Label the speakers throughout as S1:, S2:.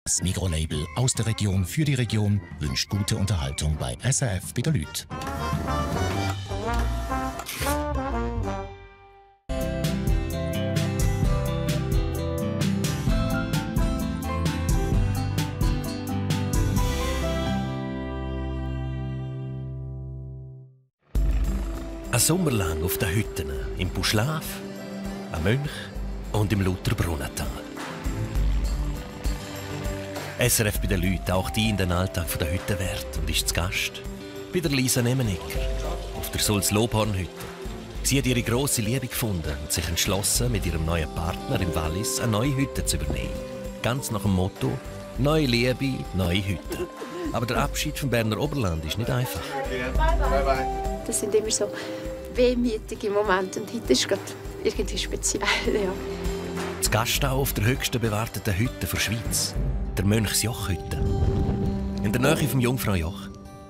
S1: Das Mikrolabel aus der Region für die Region wünscht gute Unterhaltung bei SRF bei den Leuten.
S2: Ein Sommer lang auf den Hütten, im Buschlaf, am Mönch und im Lutherbrunnental. SRF bei den Leuten taucht ein in den Alltag der Hüttenwert und ist zu Gast bei der Lisa Nemenecker auf der Sulz-Lobhorn-Hütte. Sie hat ihre grosse Liebe gefunden und sich entschlossen, mit ihrem neuen Partner im Wallis eine neue Hütte zu übernehmen. Ganz nach dem Motto: neue Liebe, neue Hütte. Aber der Abschied vom Berner Oberland ist nicht einfach.
S3: Bye bye. Das sind immer so wehmütige Momente und heute ist es irgendwie speziell. Ja.
S2: Das Gastau auf der höchsten bewarteten Hütte der Schweiz, der Mönchsjoch-Hütte. In der Nähe vom Jungfraujoch.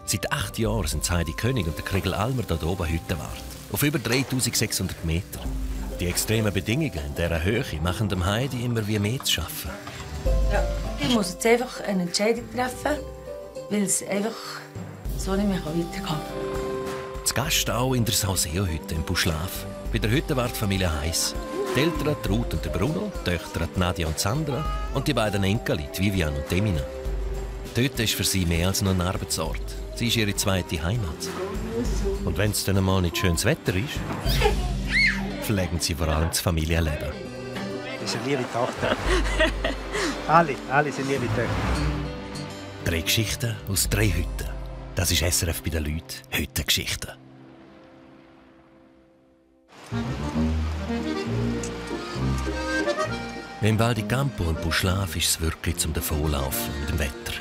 S2: Seit 8 Jahren sind Heidi König und der Kriegel Almer dort oben Hüttenwart. Auf über 3600 Meter. Die extremen Bedingungen in dieser Höhe machen dem Heidi immer wie mehr zu schaffen.
S4: Ja, ich muss jetzt einfach eine Entscheidung treffen, weil es einfach so nicht mehr weitergehen kann.
S2: Das Gastau in der Sauseo-Hütte im Buschlaf. Bei der Hüttenwartfamilie Heiss. Die Eltern, die Ruth und der Bruno, die Töchter die Nadia und Sandra und die beiden Enkel, die Vivian und Emina. Dort ist für sie mehr als nur ein Arbeitsort. Sie ist ihre zweite Heimat. Und wenn es dann einmal nicht schönes Wetter ist, pflegen sie vor allem das Familienleben.
S5: Das ist eine liebe Tochter. alle sind liebe Töchter.
S2: 3 Geschichten aus 3 Hütten. Das ist SRF bei den Leuten. Hüttengeschichten. Im Val di Campo und Buschlaf ist es wirklich zum Davonlaufen mit dem Wetter.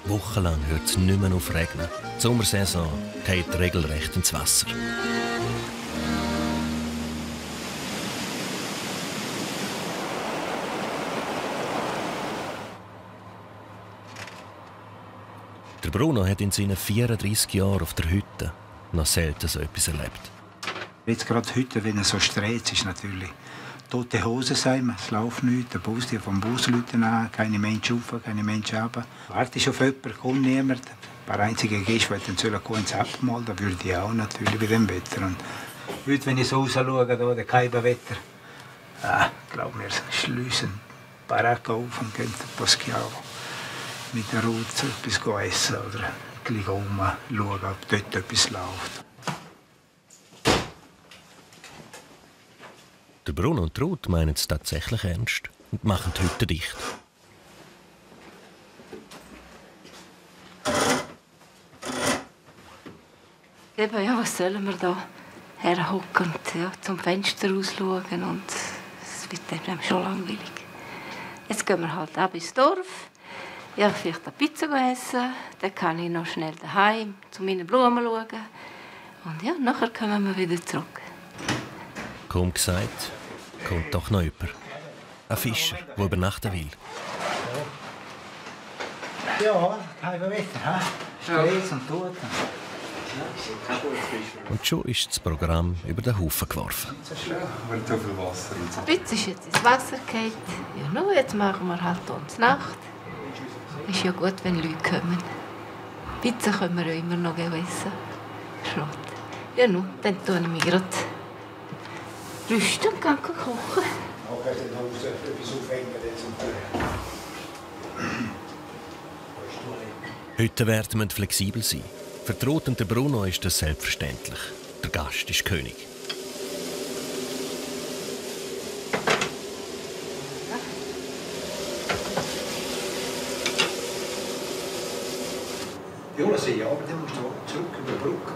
S2: Wochenlang hört es nicht mehr auf regnen. Die Sommersaison geht regelrecht ins Wasser. Der Bruno hat in seinen 34 Jahren auf der Hütte noch selten so etwas erlebt.
S5: Jetzt gerade heute, wenn es so streit ist, natürlich tote Hose sein, es läuft nichts, der Bus, die vom Bus läuten an, keine Menschen rauf, keine Menschen runter. Wartest auf jemanden, kommt niemand. Ein paar einzige Gäste, die dann kommen ins Abendmahl, da würde ich auch natürlich bei dem Wetter. Und heute, wenn ich so raus schaue, da, der Kaiberwetter, glaub mir, schliessen ein paar Ecken auf und gehen den Pascal mit der Ruth etwas essen oder ein bisschen schauen, ob dort etwas läuft.
S2: Der Bruno und die Ruth meinen es tatsächlich ernst und machen die Hütte dicht.
S6: Eben, ja, was sollen wir da herhocken und ja, zum Fenster rausschauen und es wird dann schon langweilig. Jetzt gehen wir halt ab ins Dorf, ja, vielleicht eine Pizza essen, dann kann ich noch schnell daheim zu meinen Blumen schauen und ja, nachher kommen wir wieder zurück.
S2: Kaum gesagt, kommt doch noch jemand. Ein Fischer, der übernachten will.
S5: Ja, kein Wetter, Stress und Tod.
S2: Und schon ist das Programm über den Haufen geworfen.
S6: Jetzt ist jetzt ins Wasser gefallen. Ja, nun, jetzt machen wir halt uns Nacht. Ist ja gut, wenn Leute kommen. Pizza können wir ja immer noch essen. Schade. Ja, nun, dann tue ich mich gerade rüsten und gehe kochen.
S2: Hüttenwärter müssen flexibel sein. Für die Ruth und den Bruno ist das selbstverständlich. Der Gast ist König.
S5: Ja, ja, aber dann musst du zurück über die Brücke.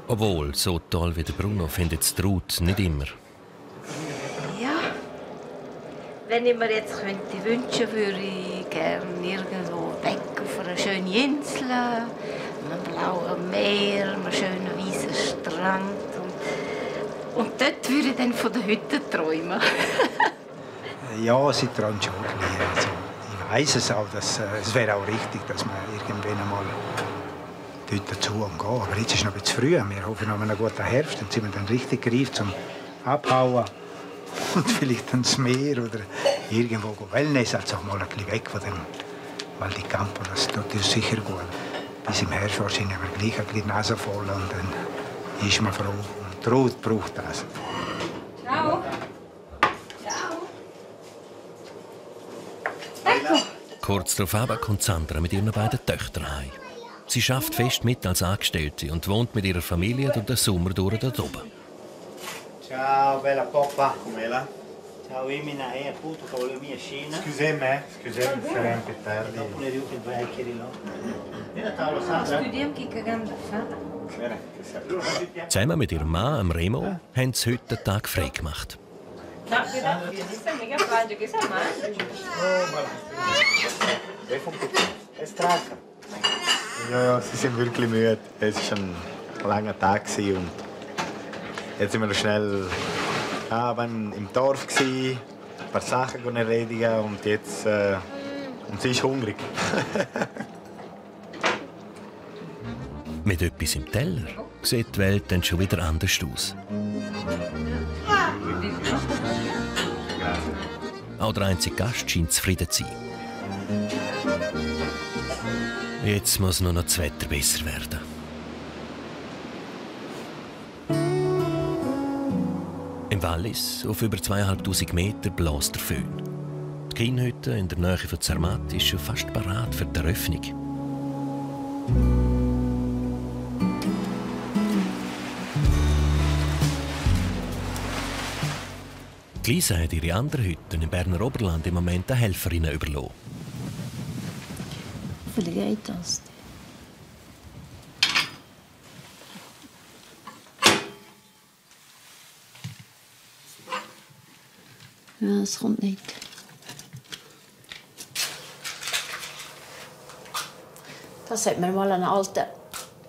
S2: Obwohl, so toll wie der Bruno findet es die Ruth nicht immer.
S6: Ja, wenn ich mir jetzt könnte wünschen, würde ich gerne irgendwo weg auf einer schönen Insel, einem blauen Meer, einem schönen weißen Strand. Und dort würde ich dann von der Hütte träumen.
S5: Ja, sie träumt schon ein bisschen. Also, ich weiss es auch, es wäre auch richtig, dass man irgendwann einmal dort dazu gehen. Aber jetzt ist es noch ein bisschen früh. Wir hoffen auf einen guten Herbst. Dann sind wir dann richtig gereift zum Abhauen. und vielleicht ans Meer oder irgendwo Wellness, also mal ein bisschen weg von dem Val di Campo. Das tut uns sicher gut. Bis im Herbst wahrscheinlich haben wir gleich ein bisschen die Nase voll und dann ist man froh. Und die Ruhe braucht das.
S6: Ciao. Ciao.
S2: Kurz darauf kommt Sandra mit ihren beiden Töchtern heim. Sie schafft fest mit als Angestellte und wohnt mit ihrer Familie durch den Sommer durch dort oben.
S5: Ciao, bella poppa. Come va? Ciao Emina, appunto con le mie scene. Scusami, sarei un po' tardi. Dopo ne riuto due a Kirilo. Vieni a tavola, Sandra.
S4: Studieren gegen Gamba.
S2: Zusammen mit ihrem Mann, Remo, haben sie heute den Tag frei gemacht.
S7: Ja, sie sind wirklich müde. Es war ein langer Tag und jetzt sind wir noch schnell im Dorf ein paar Sachen erledigen und jetzt und sie ist hungrig.
S2: Mit etwas im Teller sieht die Welt dann schon wieder anders aus. Auch der einzige Gast scheint zufrieden zu sein. Jetzt muss nur noch das Wetter besser werden. Im Wallis, auf über 2500 Meter, bläst der Föhn. Die Kienhütte in der Nähe von Zermatt ist schon fast parat für die Eröffnung. Lisa hat ihre anderen Hütten im Berner Oberland im Moment eine Helferin überlassen.
S3: Wie geht das? Ja, es kommt nicht. Das hat mir mal ein alter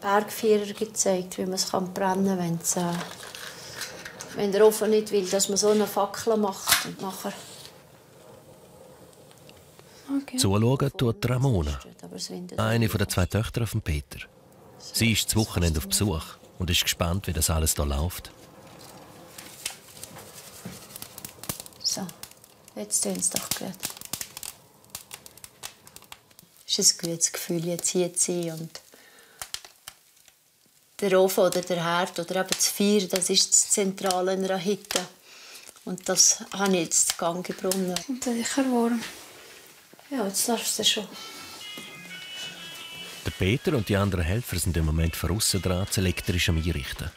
S3: Bergführer gezeigt, wie man es brennen kann, wenn der Ofen nicht will, dass man so eine Fackel macht. Und nachher... Okay.
S2: Zuschauen tut Ramona, eine der 2 Töchter von Peter. Sie ist das Wochenende auf Besuch und ist gespannt, wie das alles hier läuft.
S3: So, jetzt tun sie doch gut. Es ist ein gutes Gefühl, jetzt hier zu sein. Und der Ofen oder der Herd oder eben das Feuer, das ist das Zentrale in einer Hütte. Und das habe ich jetzt zu Gang gebracht. Und sicher warm. Ja, jetzt darfst du schon.
S2: Der Peter und die anderen Helfer sind im Moment von aussen dran, das elektrisch am Einrichten.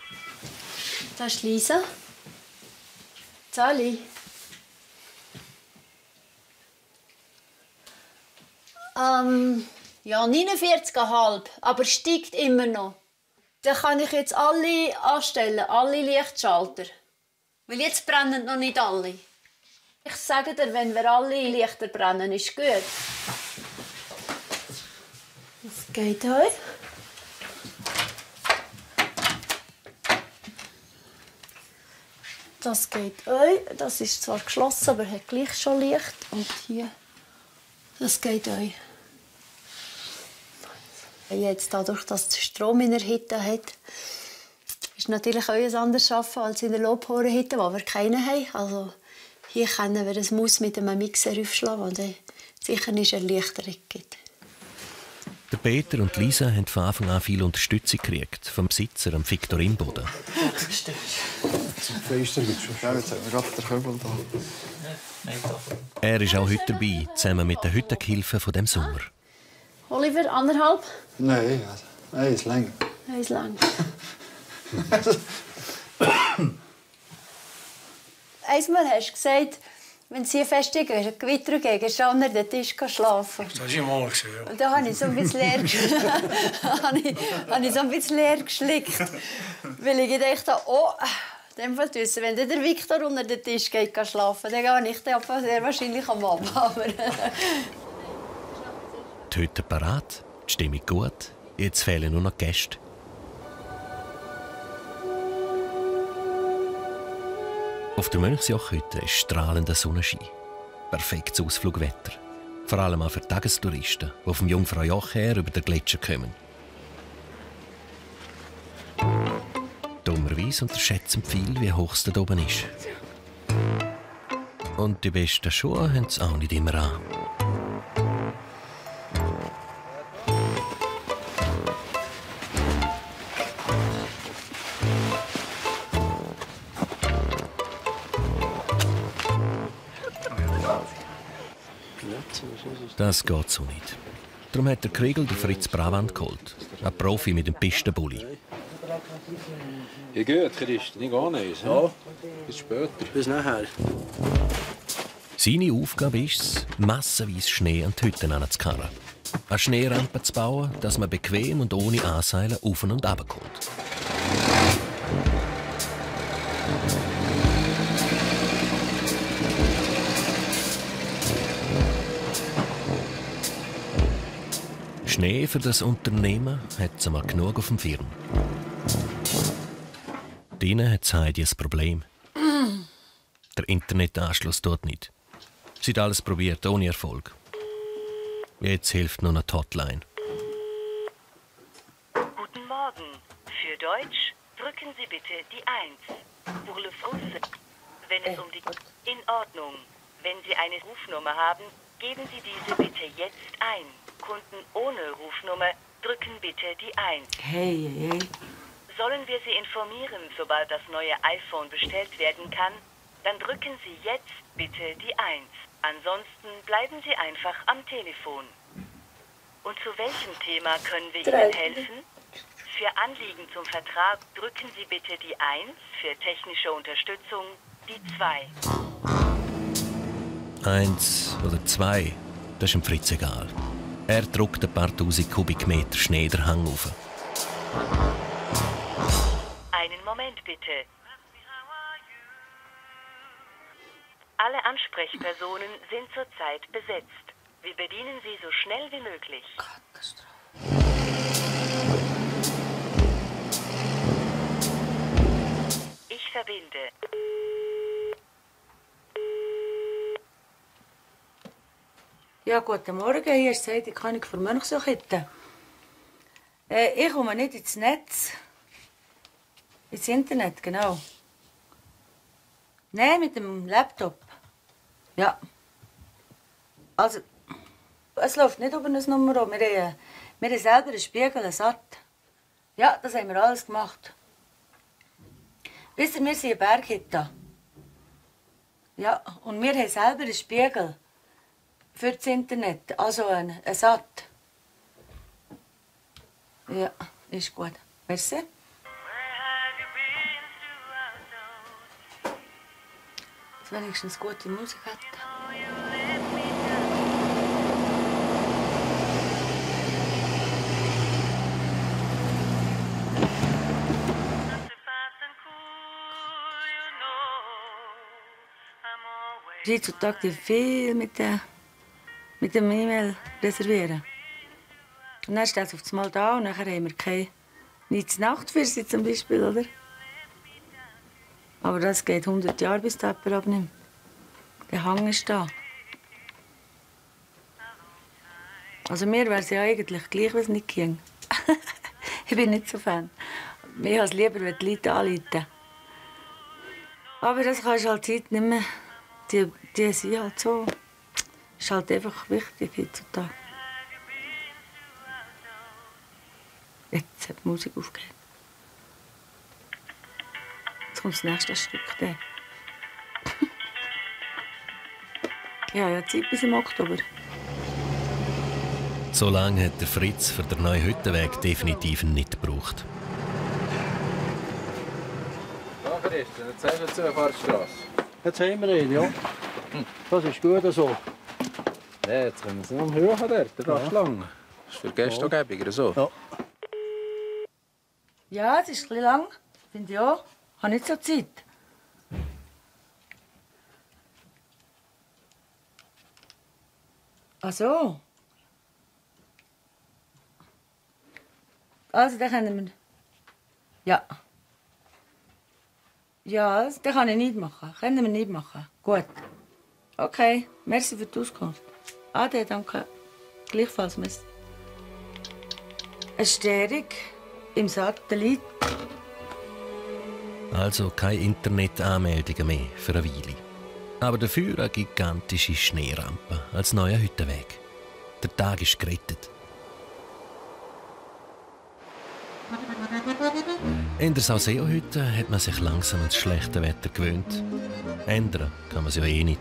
S3: Das ist Lisa. Sali. Ja, 49,5, aber steigt immer noch. Dann kann ich jetzt alle anstellen, alle Lichtschalter. Weil jetzt brennen noch nicht alle. Ich sage dir, wenn wir alle Lichter brennen, ist gut. Das geht euch. Das geht euch. Das ist zwar geschlossen, aber hat gleich schon Licht. Und hier, das geht euch. Jetzt, dadurch, dass es Strom in der Hütte hat, ist natürlich auch ein anderes Arbeiten als in der Lobhornhütte, wo wir keinen haben. Also hier können wir das Maus mit einem Mixer aufschlagen, und sicher eine Erleichterung gibt.
S2: Der Peter und Lisa haben von Anfang an viel Unterstützung gekriegt vom Besitzer, Viktor Imboden. Er ist auch heute dabei, zusammen mit den Hüttengehilfen von dem Sommer.
S3: Oliver, 1,5?
S8: Nein, ist lang.
S3: Ist lang. Einmal hast du gesagt, wenn sie feste Gewitter gegen schon unter den Tisch schlafen.
S8: Das war mal gesehen, ja.
S3: Und da habe ich so ein bisschen leer geschlickt. Weil ich dachte, oh, in dem Fall wissen, wenn der Viktor unter den Tisch geht schlafen, dann gehe ich sehr wahrscheinlich am Abend.
S2: Die Hütte parat, die Stimmung gut, jetzt fehlen nur noch Gäste. Auf der Mönchsjochhütte ist strahlender Sonnenschein. Perfektes Ausflugwetter. Vor allem auch für Tagestouristen, die vom Jungfraujoch her über den Gletscher kommen. Dummerweise unterschätzen viele, wie hoch es da oben ist. Und die besten Schuhe haben sie auch nicht immer an. Das geht so nicht. Darum hat der Kriegel den Fritz Bravant geholt. Ein Profi mit dem Pistenbully.
S9: Ja gut, Christian, ich gehe nicht. Ja. Bis später. Bis nachher.
S2: Seine Aufgabe ist es, massenweise Schnee an die Hütten anzukarren. Eine Schneerampe zu bauen, dass man bequem und ohne Anseilen auf und runter kommt. Schnee für das Unternehmen hat es einmal genug auf dem Firm. Denen hat Heidi ein Problem. Der Internetanschluss tut nicht. Sie hat alles probiert, ohne Erfolg. Jetzt hilft nur noch die Hotline.
S10: Guten Morgen. Für Deutsch drücken Sie bitte die 1. Pour le français. Wenn es um die... In Ordnung. Wenn Sie eine Rufnummer haben, geben Sie diese bitte jetzt ein. Kunden ohne Rufnummer drücken bitte die 1.
S4: Hey.
S10: Sollen wir Sie informieren, sobald das neue iPhone bestellt werden kann? Dann drücken Sie jetzt bitte die 1. Ansonsten bleiben Sie einfach am Telefon. Und zu welchem Thema können wir Ihnen helfen? Für Anliegen zum Vertrag drücken Sie bitte die 1, für technische Unterstützung die 2.
S2: 1 oder 2, das ist dem Fritz egal. Er druckt ein paar tausend Kubikmeter Schnee den Hang rauf.
S10: Einen Moment bitte. Alle Ansprechpersonen sind zurzeit besetzt. Wir bedienen Sie so schnell wie möglich. Ich verbinde.
S4: Ja, guten Morgen. Hier ist die König von Mönchsachitten. Ich komme nicht ins Netz. Ins Internet, genau. Nein, mit dem Laptop. Ja. Also, es läuft nicht über eine Nummer um. Wir haben selber einen Spiegel, einen Satt. Ja, das haben wir alles gemacht. Wisst ihr, wir sind eine Berghütte. Ja, und wir haben selber einen Spiegel. Für das Internet. Also ein Satt. Ja, ist gut. Merci. Dass wenigstens gute Musik hat. Heutzutage viel mit dem E-Mail reservieren. Und dann steht es auf einmal da und dann haben wir keine Nichts-Nacht für sie zum Beispiel, oder? Aber das geht 100 Jahre, bis der jemand abnimmt. Der Hang ist da. Also mir wäre es ja eigentlich gleich, wenn es nicht ging. Ich bin nicht so Fan. Mir als lieber, wenn die Leute anrufen. Aber das kannst du halt Zeit nicht mehr. Die sind halt so. Das ist halt einfach wichtig heutzutage. Jetzt hat die Musik aufgehört. Jetzt kommt das nächste Stück. Ja, Zeit bis im Oktober.
S2: So lange hat der Fritz für den neuen Hüttenweg definitiv nicht gebraucht.
S9: Ja, Christian, jetzt haben wir die Zufahrtsstrasse.
S8: Jetzt haben wir ihn, ja. Das ist gut so.
S9: Ja, jetzt können wir es noch höher dort, das ist lang. Das ist für Gäste auch gäbiger so.
S8: Ja.
S4: Ja, es ist ein bisschen lang, finde ich auch. Ich habe nicht so Zeit. Ach so. Also, dann können wir... Ja. Ja, das kann ich nicht machen. Können wir nicht machen. Gut. Okay, merci für die Auskunft. Ade, danke. Gleichfalls, merci. Eine Störung im Satellit.
S2: Also keine Internetanmeldungen mehr für eine Weile. Aber dafür eine gigantische Schneerampe als neuer Hüttenweg. Der Tag ist gerettet. In der Sauseo-Hütte hat man sich langsam ans schlechte Wetter gewöhnt. Ändern kann man es ja eh nicht.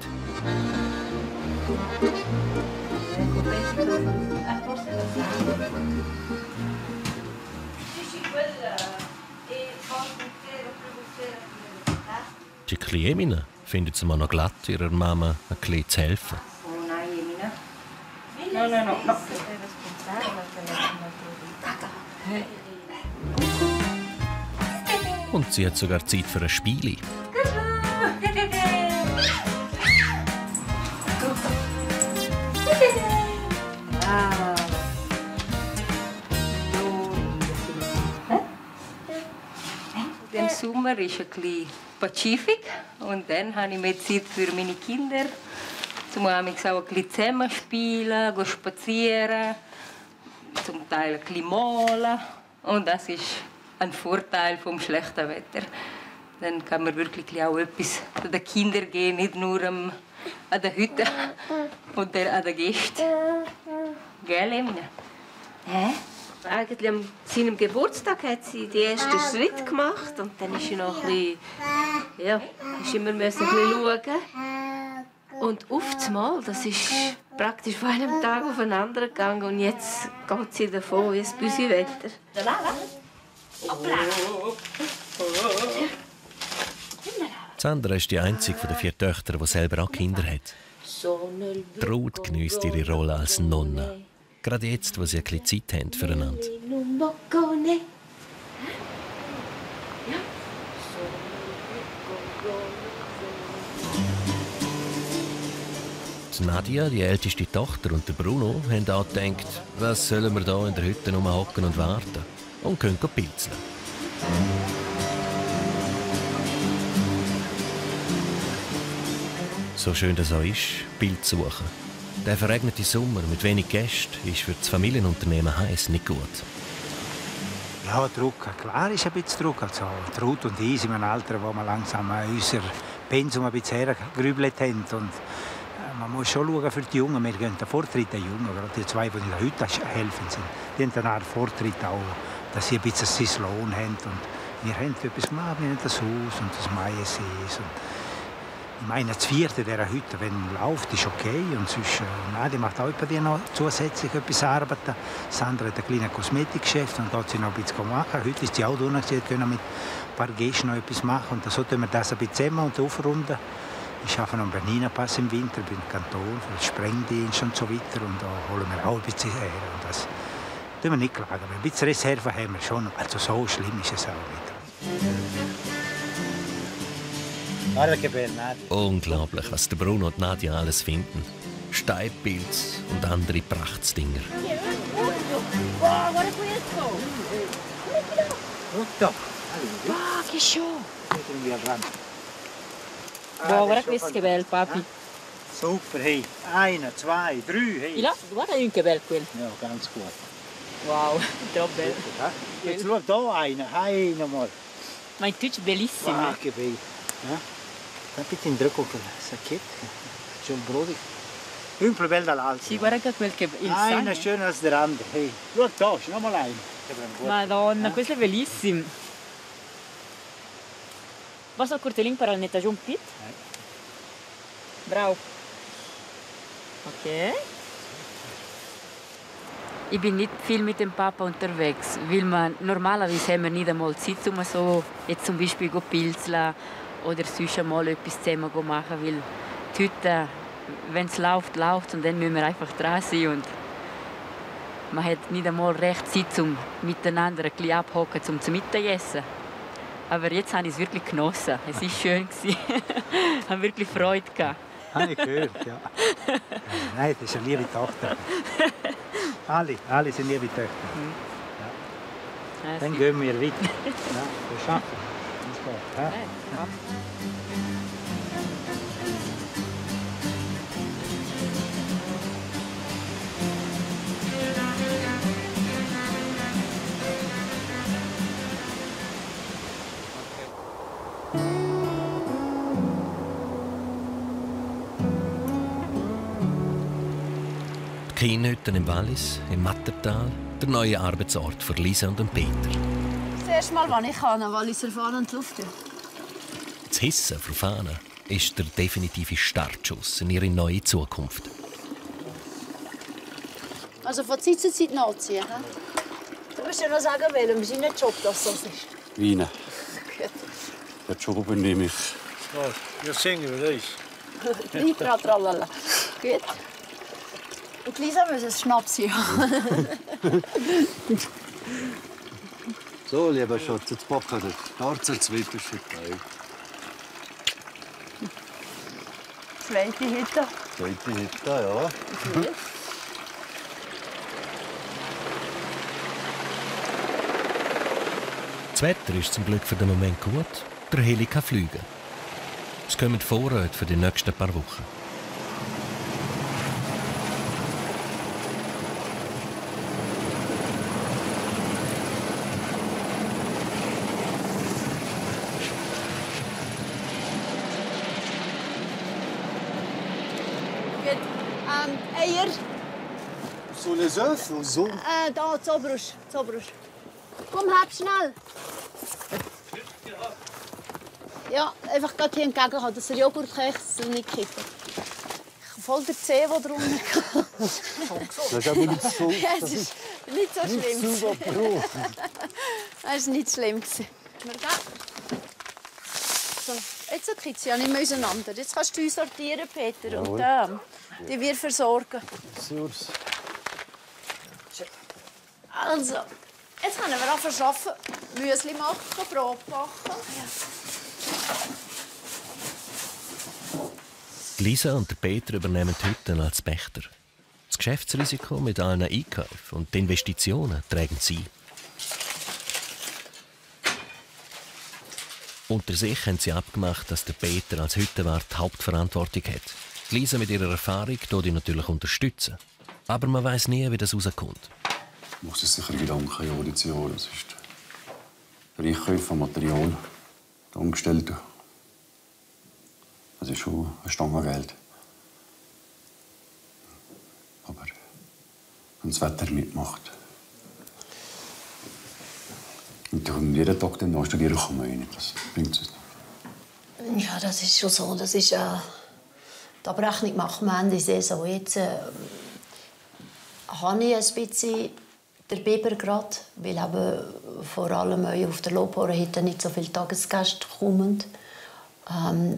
S2: Die Kliemina findet es mal noch glatt, ihrer Mama ein bisschen zu helfen.
S6: Oh nein, Emina. No.
S2: Und sie hat sogar Zeit für ein Spiel.
S6: Im Sommer ist ein bisschen Pazifik und dann habe ich mehr Zeit für meine Kinder. Zum auch ein bisschen zusammen spielen, gehen spazieren, zum Teil ein bisschen malen. Und das ist ein Vorteil vom schlechten Wetter. Dann kann man wirklich auch etwas den Kindern geben, nicht nur an der Hütte oder an den Gästen. Gell, Emine?
S11: Hä? Eigentlich an seinem Geburtstag hat sie den ersten Schritt gemacht und dann ist sie noch ein bisschen, ja, ist immer ein bisschen schauen. Und auf einmal, das ist praktisch von einem Tag auf den anderen gegangen und jetzt geht sie davon wie ein Büsi-Wetter.
S2: Sandra ist die einzige von den 4 Töchtern, die selber auch Kinder hat. Ruth geniesst ihre Rolle als Nonna. Gerade jetzt, wo sie ein bisschen Zeit haben füreinander. Die Nadia, die älteste Tochter, und der Bruno haben auch gedacht, was sollen wir hier in der Hütte rumhocken und warten? Und können pilzeln. So schön das auch ist, Pilze suchen. Der verregnete Sommer mit wenig Gästen ist für das Familienunternehmen Heiss nicht gut.
S5: Ja, Druck, klar ist ein bisschen Druck. Also, Ruth und ich sind im Alter, wo wir langsam unser Pensum ein bisschen hergerübelt haben. Und man muss schon schauen für die Jungen. Wir gehen den Vortritt der Jungen, gerade die 2, die in der Hütte helfen sind. Die haben eine Art Vortritt auch, dass sie ein bisschen seinen Lohn haben. Und wir haben etwas gemacht, wir haben das Haus und das Maiensees. Ich meine, das 4. dieser Hütte, wenn es läuft, ist okay. Und sonst, die macht auch bei dir noch zusätzlich etwas arbeiten. Sandra hat ein kleines Kosmetikgeschäft und dort sie noch ein bisschen machen. Heute ist sie auch da, sie können mit ein paar Gästen noch etwas machen. Und so tun wir das ein bisschen zusammen und aufrunden. Ich arbeite noch beim Berliner-Pass im Winter, bin im Kanton, für den Sprengdienst und so weiter. Und da holen wir auch ein bisschen her. Und das tun wir nicht klagen. Ein bisschen Reserve haben wir schon. Also so schlimm ist es auch nicht.
S2: Unglaublich, was der Bruno und Nadia alles finden. Steinpilz und andere Prachtsdinger.
S11: Guarda questo!
S5: Tutto!
S11: Che show!
S12: Guarda questo che bello, papi.
S5: Super, hey. 1, 2, 3, hey.
S12: Guarda che bello quello.
S5: Ja, ganz gut.
S12: Wow, troppo bello.
S5: Jetzt schau da einer, hey, nochmal.
S12: Ma in Deutsch bellissimo.
S5: Ah, che bello. Ein bisschen Druck auf den Sackett. Schön brodig. Più bello dall'altro.
S12: Sì, guarda che quel che il
S5: Einer schöner als der andere. Hey, schau da, ist noch mal einer.
S12: Madonna, questo è bellissimo. Posso il cortellino per la netta giù un pit? Bravo. Okay. Ich bin nicht viel mit dem Papa unterwegs, weil normalerweise haben wir nicht einmal Zeit, um so jetzt zum Beispiel pilzeln oder sonst einmal etwas zusammen machen, weil die Hütte, wenn es läuft, läuft und dann müssen wir einfach dran sein und man hat nicht einmal recht Zeit, um miteinander ein bisschen abhocken, um zu Mittagessen. Aber jetzt habe ich es wirklich genossen. Es war schön. Ich habe wirklich Freude gehabt.
S5: Habe ich gehört, ja. Nein, das ist eine liebe Tochter. Alle sind liebe Töchter. Ja. Dann gehen wir weiter. Ja, wir schaffen. Ja.
S2: Kienhütten im Wallis, im Mattertal, der neue Arbeitsort für Lisa und Peter.
S3: Das erste Mal, wenn ich kann, Walliser Fahnen in die Luft.
S2: Das Hissen von Fahnen ist der definitive Startschuss in ihre neue Zukunft.
S3: Also von Zeit zu Zeit nachziehen. Du musst ja noch sagen, welchen Job das ist.
S9: Wiener.
S3: Gut.
S9: Den Job nehme ich.
S8: Ja, singen wir das.
S3: Libra, tralala. Gut. Und Lisa muss es Schnaps haben.
S9: So, lieber Schatz, jetzt packen wir den Harzer Zwitterstück ein.
S3: Zweite Hütte.
S9: Zweite Hütte, ja.
S3: Gut.
S2: Das Wetter ist zum Glück für den Moment gut. Der Heli kann fliegen. Es kommen Vorräte für die nächsten paar Wochen.
S3: Eier.
S9: So les œufs und so?
S3: Da, Zobrus. Komm, hab schnell. Ja, einfach gerade hier entgegen haben, dass der Joghurtkeks nicht kippen. Ich habe voll den Zeh, der drunter geht.
S9: Das ist aber nicht so.
S3: Ja, es ist nicht so schlimm.
S9: Super Brot.
S3: Das war nicht schlimm. So, jetzt gibt es ja nicht mehr auseinander. Jetzt kannst du uns sortieren, Peter.
S9: Jawohl.
S3: Und die wir versorgen.
S9: Süß.
S3: Also, jetzt können wir anfangen zu arbeiten. Müsli machen, Brot backen.
S2: Lisa und Peter übernehmen die Hütten als Pächter. Das Geschäftsrisiko mit allen Einkäufen und die Investitionen tragen sie. Unter sich haben sie abgemacht, dass der Peter als Hüttenwart die Hauptverantwortung hat. Lisa mit ihrer Erfahrung tut ihn natürlich unterstützen. Aber man weiß nie, wie das rauskommt.
S9: Du musst dir sicher Gedanken Jahr ins Jahr. Das ist der Einkauf von Material, der Angestellte. Das ist schon eine Stange Geld. Aber wenn das Wetter mitmacht und du jeden Tag dann studieren kann man nicht. Das bringt es nicht.
S3: Ja, das ist schon so. Das ist, die Abrechnung machen wir Ende Saison. Jetzt habe ich ein bisschen den Biber gerade, weil eben vor allem auf der Lobhornhütte nicht so viele Tagesgäste kommen.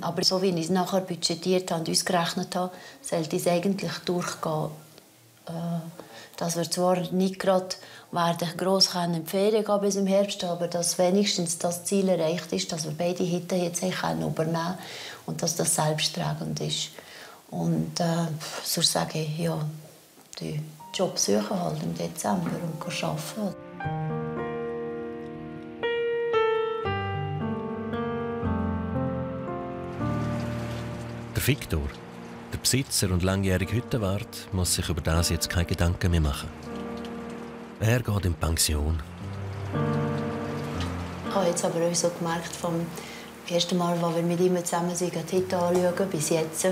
S3: Aber so wie ich es nachher budgetiert habe und ausgerechnet habe, sollte es eigentlich durchgehen. Dass wir zwar nicht gerade gross in die Ferien gehen bis im Herbst, aber dass wenigstens das Ziel erreicht ist, dass wir beide Hütten jetzt übernehmen können und dass das selbsttragend ist. Und sonst sage ich, ja, die Job suchen halt im Dezember und arbeiten.
S2: Der Viktor, der Besitzer und langjährige Hüttenwart, muss sich über das jetzt keine Gedanken mehr machen. Er geht in Pension.
S3: Ich habe jetzt aber auch so gemerkt, vom ersten Mal, als wir mit ihm zusammen die Hütte anschauen, bis jetzt,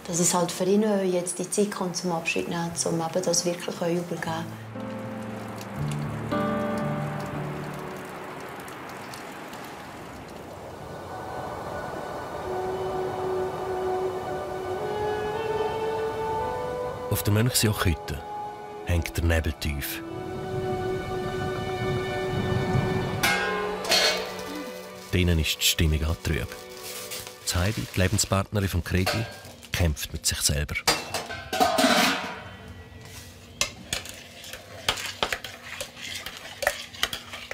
S3: dass es halt für ihn jetzt die Zeit kommt, zum Abschied nehmen, um eben das wirklich übergeben.
S2: Auf der Mönchsjoch-Hütte hängt der Nebel tief. Drinnen ist die Stimmung auch trüb. Heidi, die Lebenspartnerin von Kredi, kämpft mit sich selber.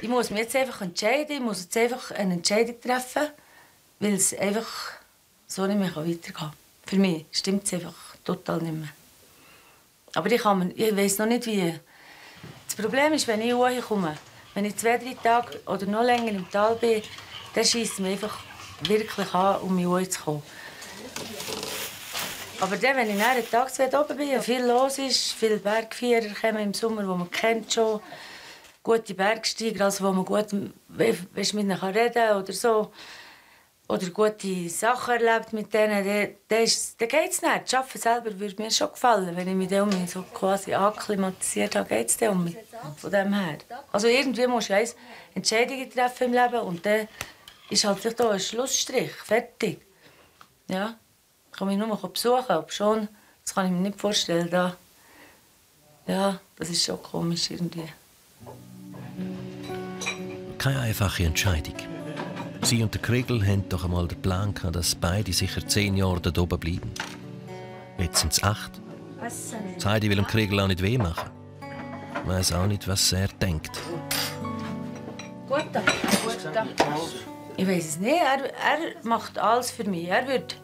S4: Ich muss mich jetzt einfach entscheiden. Ich muss jetzt einfach eine Entscheidung treffen, weil es einfach so nicht mehr weitergehen kann. Für mich stimmt es einfach total nicht mehr. Aber ich weiss noch nicht, wie. Das Problem ist, wenn ich hierher komme, wenn ich 2-3 Tage oder noch länger im Tal bin, dann schiesst es mich einfach wirklich an, um hierher zu kommen. Aber dann, wenn ich einen Tag oben bin, viel los ist, viele Bergführer kommen im Sommer, die man kennt schon, gute Bergsteiger, also wo man gut mit ihnen reden kann oder so, oder gute Sachen erlebt mit denen, dann geht es nicht. Das Arbeiten selber würde mir schon gefallen, wenn ich mich dann so quasi akklimatisiert habe, geht es dann um mich. Von dem her. Also irgendwie musst du Entscheidungen treffen im Leben und dann ist halt vielleicht auch ein Schlussstrich, fertig. Ja, ich kann mich nur mal besuchen, aber schon, das kann ich mir nicht vorstellen. Da. Ja, das ist schon komisch irgendwie.
S2: Keine einfache Entscheidung. Sie und der Kriegel hatten doch einmal den Plan gehabt, dass beide sicher 10 Jahre dort oben bleiben. Jetzt sind es 8. Heidi will dem Kriegel auch nicht weh machen. Ich weiss auch nicht, was er denkt.
S4: Gut, ich weiß es nicht. Er macht alles für mich. Er wird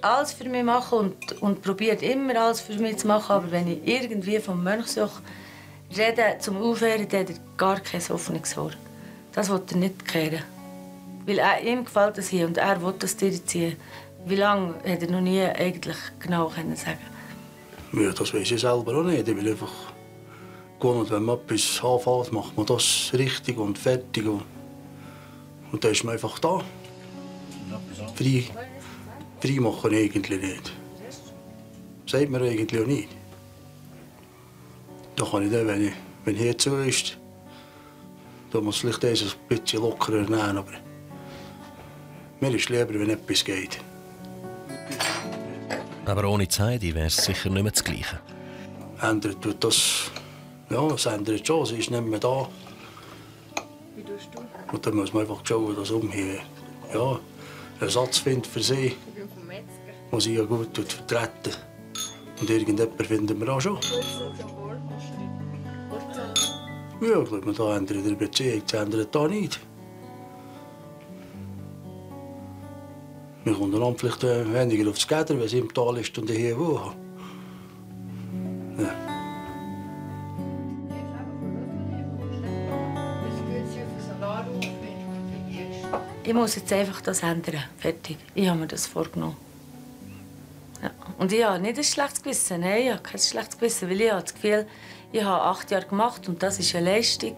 S4: alles für mich machen und probiert immer alles für mich zu machen. Aber wenn ich irgendwie vom Mönchsuch rede, zum Aufhören, dann hat er gar kein offenes Ohr. Das will er nicht kehren. Weil ihm gefällt das hier und er will das durchziehen. Wie lange, hat er noch nie eigentlich genau sagen.
S13: Ja, das weiß ich selber auch nicht. Ich will einfach gewohnt, wenn man etwas anfängt, macht man das richtig und fertig. Und dann ist man einfach da. Frei machen eigentlich nicht. Das sagt man eigentlich auch nicht. Da kann ich dann, wenn hier zu ist, da muss vielleicht ein bisschen lockerer nehmen. Aber mir ist lieber, wenn etwas geht.
S2: Aber ohne Heidi wäre es sicher nicht mehr das Gleiche.
S13: Ändert tut das. Ja, es ändert schon. Sie ist nicht mehr da.
S11: Wie tust du?
S13: Und dann muss man einfach schauen, dass hier ja, Ersatz findet für sie. Was sie ja gut vertreten. Und irgendjemand finden wir auch schon. Ja, ich glaube, da ändert in der Beziehung, das ändert da nicht. Wir kommen dann vielleicht weniger aufs Geder, wenn sie im Tal ist und hier wohnt. Ja.
S4: Ich muss jetzt einfach das ändern. Fertig. Ich habe mir das vorgenommen. Ja. Und ich habe nicht ein schlechtes Gewissen. Nein, ich habe kein schlechtes Gewissen, weil ich habe das Gefühl, ich habe 8 Jahre gemacht und das ist eine Leistung,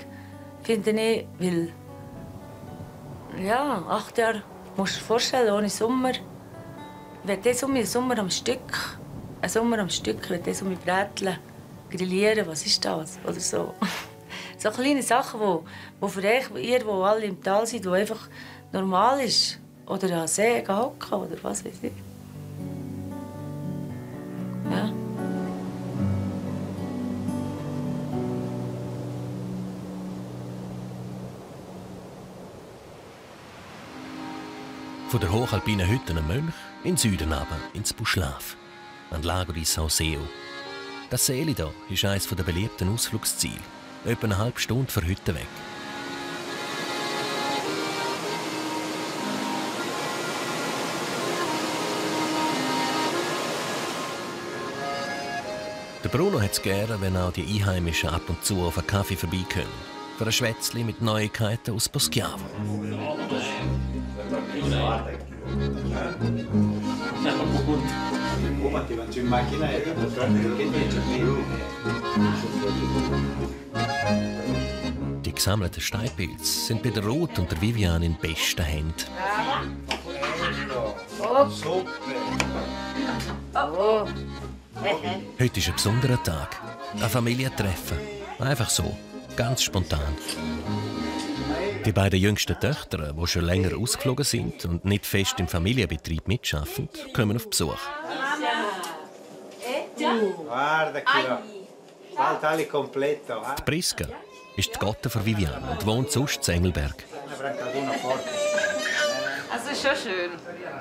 S4: finde ich. Weil, ja, 8 Jahre, musst du dir vorstellen, ohne Sommer. Wenn das um mich Sommer am Stück, ein Sommer am Stück, wenn das um mich bräteln, grillieren, was ist das? Oder so. So kleine Sachen, die für euch, ihr, die alle im Tal sind, die einfach normal ist. Oder an See hocken oder was weiß ich. Ja.
S2: Von der hochalpinen Hütte am Mönch in den Süden runter, ins Buschlaf, an Lago di Sauseo. Das Seeli hier ist eines der beliebten Ausflugsziele, etwa eine halbe Stunde von Hütte weg. Der Bruno hat es gerne, wenn auch die Einheimischen ab und zu auf einen Kaffee vorbeikommen. Für ein Schwätzchen mit Neuigkeiten aus Poschiavo. Die gesammelten Steinpilze sind bei der Ruth und der Vivian in besten Händen.
S11: Oh.
S2: Heute ist ein besonderer Tag. Ein Familientreffen. Einfach so, ganz spontan. Die beiden jüngsten Töchter, die schon länger ausgeflogen sind und nicht fest im Familienbetrieb mitschaffen, kommen auf Besuch. Die Priska ist die Gotte von Vivian und wohnt sonst in Engelberg.
S14: Also es ist schon schön.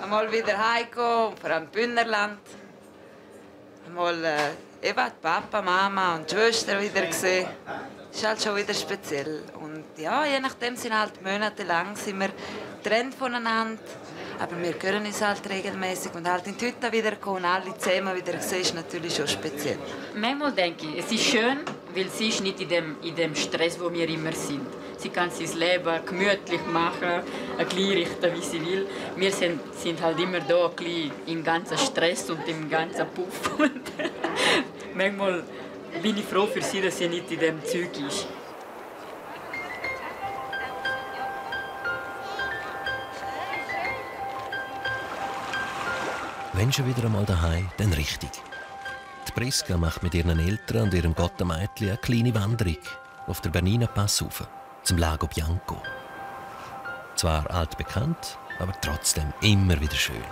S14: Einmal wieder heimkommen, vor allem im Bündnerland. Einmal eben Papa, Mama und die Schwester wieder gesehen. Das ist halt schon wieder speziell. Und ja, je nachdem sind halt monatelang sind wir getrennt voneinander. Aber wir hören uns halt regelmäßig und halt in die Hütte wiederkommen, alle zusammen wieder sehen, ist natürlich schon speziell.
S12: Manchmal denke ich, es ist schön, weil sie ist nicht in dem Stress, wo wir immer sind. Sie kann sein Leben gemütlich machen, gleich richten, wie sie will. Wir sind halt immer da, im ganzen Stress und im ganzen Puff. Manchmal bin ich froh für sie, dass sie nicht in dem Zeug ist.
S2: wenn schon wieder einmal daheim, dann richtig. Die Priska macht mit ihren Eltern und ihrem Gottenmädchen eine kleine Wanderung auf der Bernina Pass rauf, zum Lago Bianco. Zwar altbekannt, aber trotzdem immer wieder schön.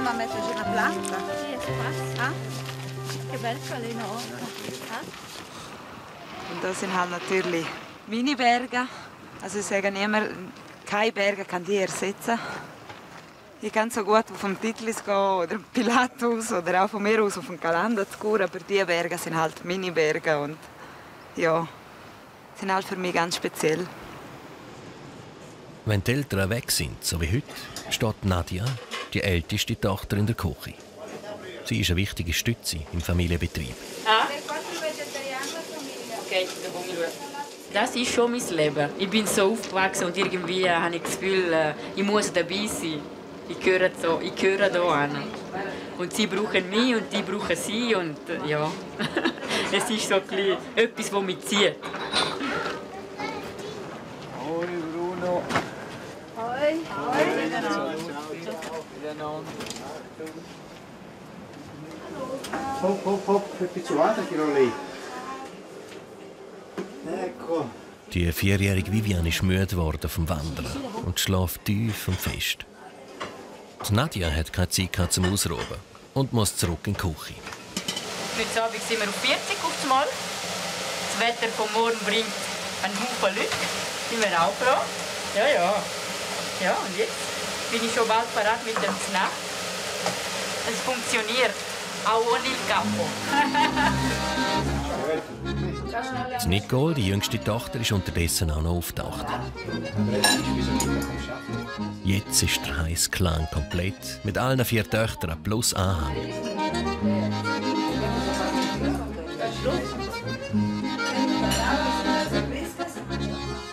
S14: Ma mettere giù una planta?
S6: Sì, è passa. Che bel calino.
S14: Und das sind halt natürlich meine Berge. Also ich sage immer, keine Berge kann die ersetzen. Ich kann so gut auf den Titlis gehen oder Pilatus oder auch von mir aus auf den Calandatskur, aber diese Berge sind halt meine Berge und ja, sind halt für mich ganz speziell.
S2: Wenn die Eltern weg sind, so wie heute, steht Nadia, die älteste Tochter, in der Küche. Sie ist eine wichtige Stütze im Familienbetrieb.
S12: Okay, das ist schon mein Leben. Ich bin so aufgewachsen und irgendwie habe ich das Gefühl, ich muss dabei sein. Ich gehöre hier an. Und sie brauchen mich und die brauchen sie. Und ja, es ist so etwas, das mich zieht.
S8: Hoi Bruno.
S6: Hoi.
S5: Hopp, etwas zu warten, Giroli. Ecco.
S2: Die 4-jährige Vivian ist müde geworden vom Wandern und schläft tief und fest. Die Nadia hat keine Zeit zum Ausruhen und muss zurück in die Küche.
S12: Heute Abend sind wir auf 40 auf einmal. Das Wetter von morgen bringt einen Haufen Leute. Sind wir auch froh? Ja. Ja, und jetzt bin ich schon bald parat mit dem Snack. Es funktioniert, auch ohne Il Capo.
S2: Die Nicole, die jüngste Tochter, ist unterdessen auch noch auftaucht. Jetzt ist der heiße Clan komplett, mit allen 4 Töchtern plus Anhang.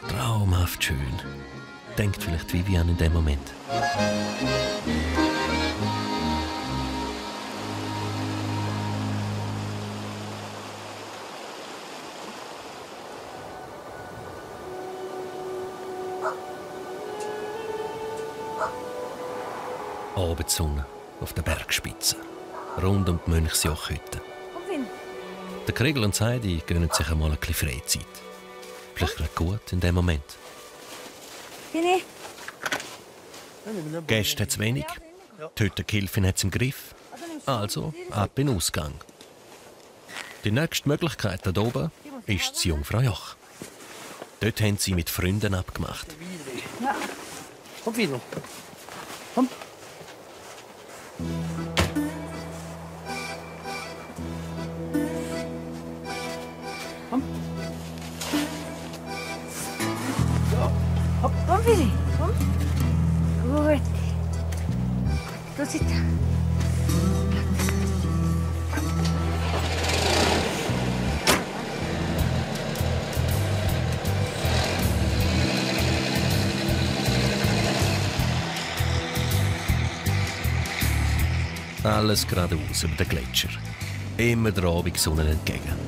S2: Traumhaft schön, denkt vielleicht Vivian in dem Moment. Abendsonne auf der Bergspitze, rund um die Mönchsjochhütte. Der Kriegel und Heidi gönnen sich einmal ein bisschen Freizeit. Vielleicht gerade gut in dem Moment. Gäste hat es wenig, die Hüttengehilfin hat es im Griff. Also ab in den Ausgang. Die nächste Möglichkeit da oben ist das Jungfraujoch. Dort haben sie mit Freunden abgemacht.
S8: Ja. Komm wieder. Komm.
S6: Komm, Willi, komm. Gut. Du sitzt da.
S2: Alles geradeaus über den Gletscher. Immer der Abendsonne entgegen.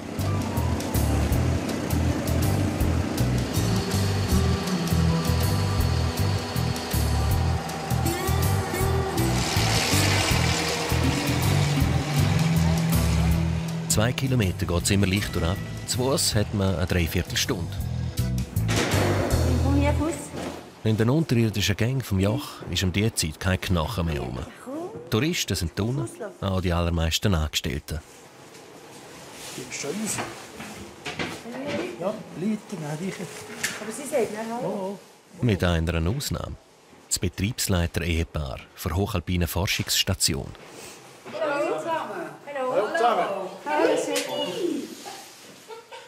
S2: Zwei Kilometer geht es immer leichter ab. Zu Fuss hat man eine Dreiviertelstunde. In den unterirdischen Gängen vom Joch ist um diese Zeit kein Knochen mehr herum. Touristen sind unten, auch die allermeisten Angestellten.
S8: Ja, Leute, nein,
S6: Aber Sie sagen ja hallo.
S2: Mit einer Ausnahme. Das Betriebsleiter-Ehepaar der Hochalpinen Forschungsstation.
S6: Hallo zusammen. Hallo zusammen.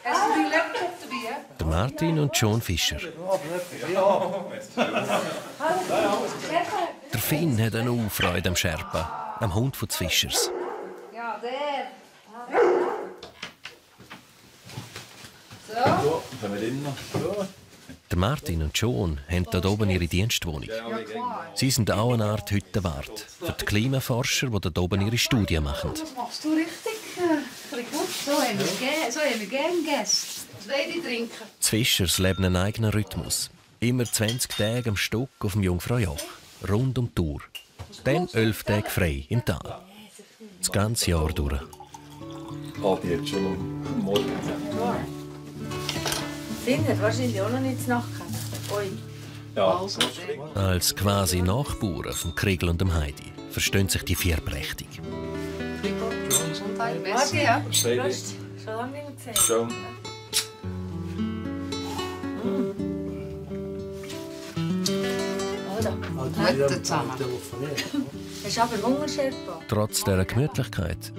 S14: Hast du deinen Laptop dabei?
S2: Der Martin und John Fischer. Der Finn hat eine Freude am Sherpa, am Hund des Fischers.
S9: So, können wir rein.
S2: Der Martin und John haben dort oben ihre Dienstwohnung. Sie sind auch eine Art Hüttenwart für die Klimaforscher, die dort oben ihre Studien machen.
S15: Das machst du richtig gut. So haben wir gerne Gäste. Beide trinken.
S2: Die Fischers leben einen eigenen Rhythmus. Immer 20 Tage am Stück auf dem Jungfraujoch. Rund um die Tour. Dann 11 Tage frei im Tal. Das ganze Jahr durch.
S9: Die jetzt schon morgen.
S4: Finn hat wahrscheinlich auch noch nicht zu Nacht gehabt.
S9: Ja.
S2: Als quasi Nachbauern von Kriegel und dem Heidi verstehen sich die vier prächtig.
S15: Merci, ja.
S4: Schon lange nicht mehr gesehen.
S9: Schon.
S15: Heute zusammen.
S4: Hast du aber Hunger, Sherpa?
S2: Trotz dieser Gemütlichkeit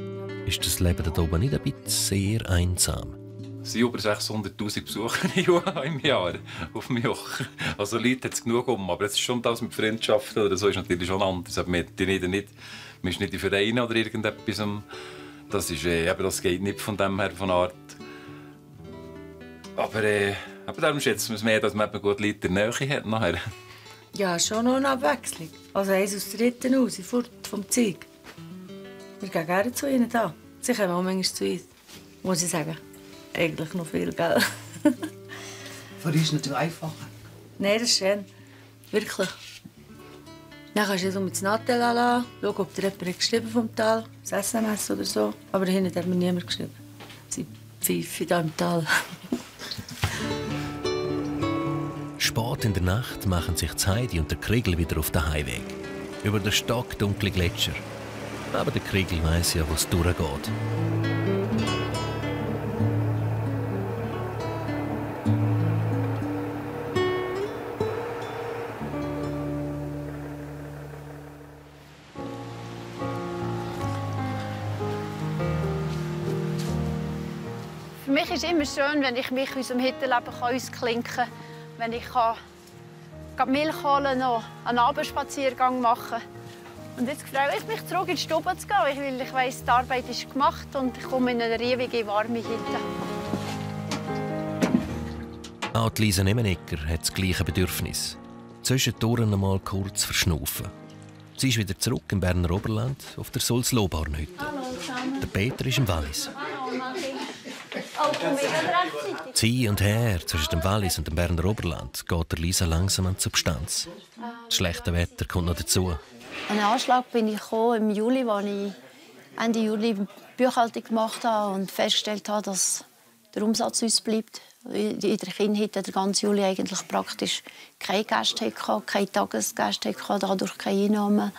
S2: ist das Leben dort oben nicht ein bisschen sehr einsam.
S16: Es sind über 600'000 Besucher im Jahr auf dem Joch. Also Leute hat es genug aber es ist schon das mit Freundschaften oder so ist natürlich schon anders. Aber man ist nicht in Vereinen oder irgendetwas. Das geht nicht von dem her von Art. Aber darum schätzt man es mehr, dass man gut Leute in der Nähe hat nachher.
S4: Ja, schon noch eine Abwechslung. Also eins aus der Ritten raus, fort vom Zeug. Wir gehen gerne zu ihnen da. Sie kommen auch manchmal zu uns, muss ich sagen. Eigentlich noch viel, gell?
S15: Für uns ist es natürlich einfacher.
S4: Nein, das ist schön. Wirklich. Dann kannst du so mit dem Nattel lassen, schauen, ob dir jemand geschrieben vom Tal, das SMS oder so. Aber hinten hat mir niemand geschrieben. Sie pfeifen hier im Tal.
S2: Spät in der Nacht machen sich Heidi und der Kriegel wieder auf den Heimweg. Über den stockdunklen Gletscher. Aber der Kriegel weiss ja, wo es durchgeht.
S3: Für mich ist es immer schön, wenn ich mich in unserem Hüttenleben ausklinken kann. Wenn ich Milch holen noch einen Abendspaziergang machen. Und jetzt freue ich mich, zurück in die Stube zu gehen, weil ich weiss, die Arbeit ist gemacht und ich komme in eine riesige, warme Hütte.
S2: Auch die Lisa Nemenegger hat das gleiche Bedürfnis. Zwischendurch einmal kurz verschnaufen. Sie ist wieder zurück im Berner Oberland auf der Sulzlobauernhütte.
S3: Hallo zusammen.
S2: Der Peter ist im Wallis.
S3: Hallo, Martin. Oh, komm wieder rechtzeitig.
S2: Sie und her zwischen dem Wallis und dem Berner Oberland geht der Lisa langsam an die Substanz. Das schlechte Wetter kommt noch dazu.
S3: Ein Anschlag bin ich im Juli, als ich Ende Juli Buchhaltung gemacht habe und festgestellt habe, dass der Umsatz uns bleibt. In der Kindheit der ganze Juli eigentlich praktisch keine Gäste hatte, keine Tagesgäste hatte, dadurch keine Einnahmen.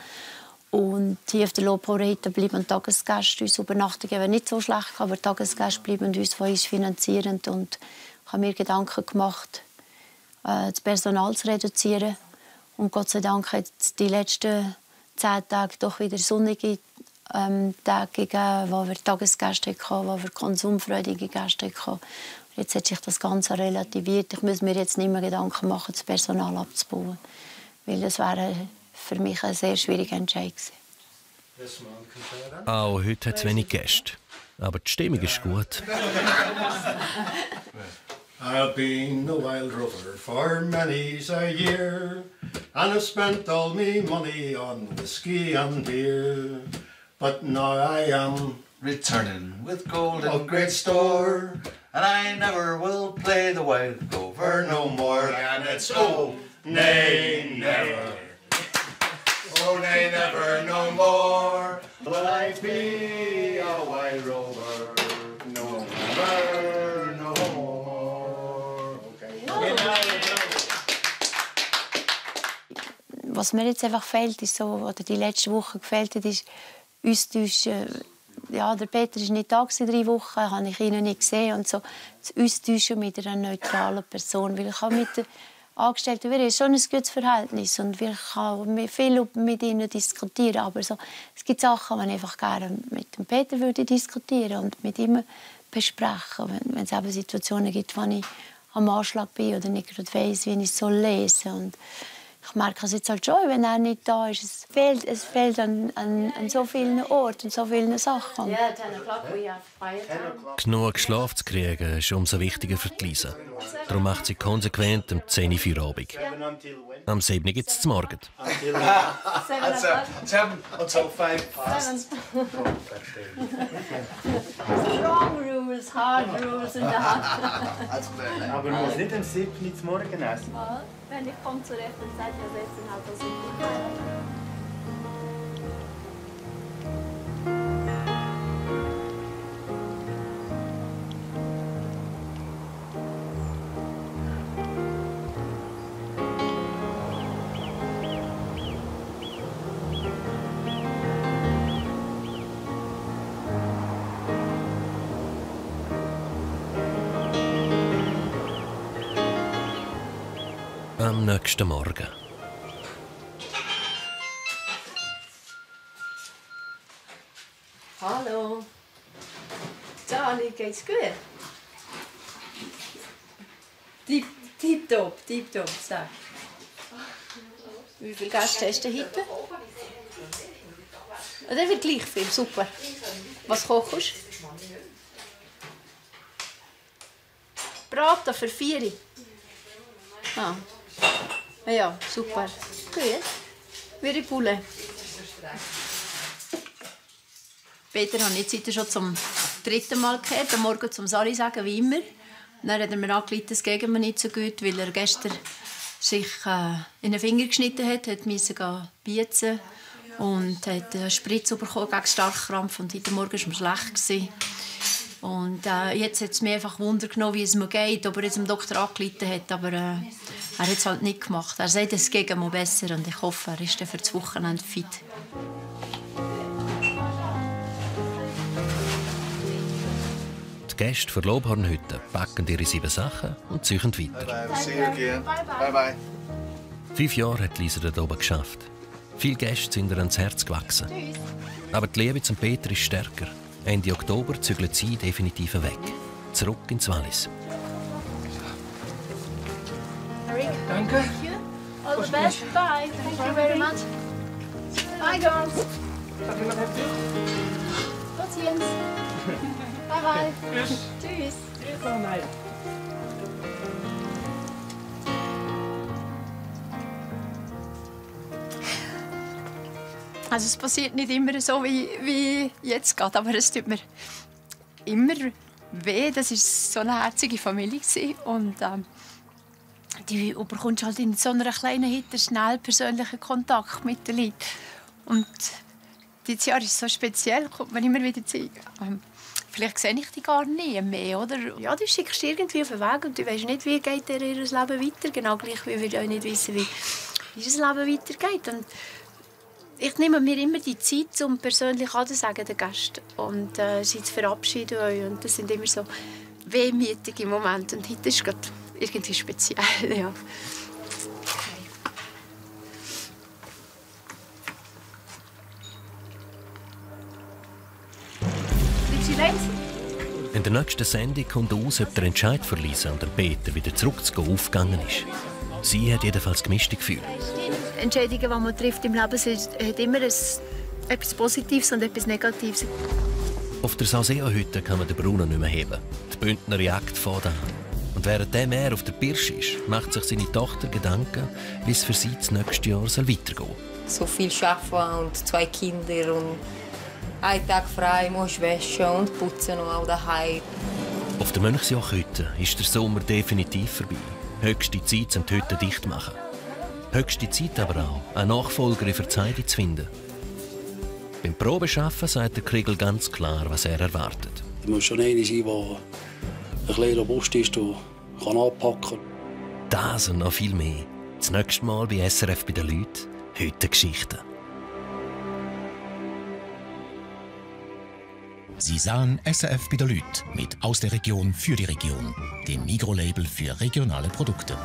S3: Und hier auf der Lobhauerhütte bleiben Tagesgäste. Unsere Übernachtung eben nicht so schlecht, aber Tagesgäste bleiben uns von uns finanzierend. Und ich habe mir Gedanken gemacht, das Personal zu reduzieren. Und Gott sei Dank hat es die letzten 10 Tage doch wieder sonnige Tage gegeben, wo wir Tagesgäste hatten, wo wir konsumfreudige Gäste hatten. Jetzt hat sich das Ganze relativiert. Ich muss mir jetzt nicht mehr Gedanken machen, das Personal abzubauen. Weil das wäre für mich ein sehr schwieriger Entscheid gewesen.
S2: Auch heute hat es wenig Gäste. Aber die Stimmung ist gut.
S17: I've been a wild rover for many's a year, and I've spent all me money on whiskey and beer. But now I am
S18: returning with gold in
S17: great store,
S18: and I never will play the wild rover no more.
S17: and it's oh, nay, never. Oh, nay, never, no more. Will I be a wild rover? No, never, no more.
S3: Was mir jetzt einfach fehlt, ist so, oder die letzte Woche gefehlt hat, ist austauschen. Ja, der Peter war nicht da 3 Wochen, habe ich ihn nicht gesehen und so. Das Austauschen mit einer neutralen Person, weil ich habe mit den Angestellten, wir haben schon ein gutes Verhältnis und wir können viel mit ihnen diskutieren, aber so, es gibt Sachen, die ich einfach gerne mit dem Peter würde diskutieren und mit ihm besprechen, wenn es eben Situationen gibt, wo ich am Anschlag bin oder nicht gerade weiss, wie ich es lesen soll. Und Ich merke es jetzt halt schon, wenn er nicht da ist. Es fehlt an so vielen Orten, so vielen Sachen.
S11: Ja, 10 o'clock, we have quiet time.
S2: Genug Schlaf zu kriegen ist umso wichtiger für Lisa. Darum macht sie konsequent um 10 Uhr Feierabend. Am 7 Uhr gibt es zum Morgen.
S18: 7 until 5 past.
S3: Strong rules, hard rules in der Hand.
S7: Aber man muss nicht am 7 Uhr zum Morgen essen.
S3: Wenn ich komme zur rechten Zeit, dann essen halt das
S2: Am nächsten Morgen.
S11: Hallo. Johnny, geht's gut? Tipptopp, sag. Wie viele Gäste hast du heute? Der wird gleich viel, super. Was kochst du? Braten für 4. Ah. Ja, super. Gut. Wie die Pulle. Peter habe ich jetzt schon zum 3. Mal gehört, am Morgen zum Sari sagen, wie immer. Dann hat er mir angeleitet, es geht mir nicht so gut, weil er gestern sich in den Finger geschnitten hat, musste beizen und hat einen Spritz bekommen gegen Starkkrampf und heute Morgen war er schlecht. Und jetzt hat es mir einfach Wunder genommen, wie es mir geht, ob er jetzt dem Doktor angeleitet hat, aber er hat es halt nicht gemacht. Er sagt, es geht ihm besser und ich hoffe, er ist dann für das Wochenende fit.
S2: Die Gäste für Lobhornhütte packen ihre 7 Sachen und ziehen weiter.
S18: Bye bye.
S2: 5 Jahre hat Lisa dort oben geschafft. Viele Gäste sind ihr ans Herz gewachsen. Aber die Liebe zum Peter ist stärker. Ende Oktober zügelt sie definitiv weg. Zurück ins Wallis.
S18: Danke.
S3: All the best. Bye. Thank you very much. Bye, girls. Tot ziens. Bye, bye. Tschüss. Also es passiert nicht immer so, wie jetzt geht, aber es tut mir immer weh. Das war so eine herzige Familie und die bekommst halt in so einer kleinen Hütte schnell persönlichen Kontakt mit den Leuten. Und dieses Jahr ist so speziell, kommt man immer wieder zu vielleicht sehe ich die gar nie mehr, oder? Ja, du schickst irgendwie auf den Weg und du weißt nicht, wie geht ihr Leben weiter. Genau gleich, wie wir auch nicht wissen, wie ihr Leben weitergeht. Und ich nehme mir immer die Zeit, um persönlich anzusagen den Gästen und sie zu verabschieden. Und das sind immer so wehmütige Momente. Und heute ist es gerade irgendwie speziell, ja.
S2: In der nächsten Sendung kommt aus, ob der Entscheid für Lisa und Peter wieder zurückzugehen aufgegangen ist. Sie hat jedenfalls gemischte Gefühle.
S3: Entscheidungen, die man trifft im Leben, hat immer etwas Positives und etwas Negatives.
S2: Auf der Sauseo-Hütte kann man den Bruno nicht mehr heben. Die Bündner Jagd fährt an. Und während der mehr auf der Pirsch ist, macht sich seine Tochter Gedanken, wie es für sie das nächste Jahr weitergehen soll.
S19: So viel arbeiten und 2 Kinder und einen Tag frei, muss waschen und putzen und auch daheim.
S2: Auf der Mönchsjoch-Hütte ist der Sommer definitiv vorbei. Höchste Zeit, um die Hütte dicht zu machen. Höchste Zeit aber auch, eine Nachfolgerin für die Heidi zu finden. Beim Probeschaffen sagt der Kriegel ganz klar, was er erwartet.
S13: Es muss schon einer sein, der ein bisschen robust ist und anpacken kann.
S2: Das und noch viel mehr. Das nächste Mal bei SRF bei den Leuten. Heute Geschichten.
S1: Sie sahen SRF bei den Leuten mit «Aus der Region für die Region», dem Migros-Label für regionale Produkte.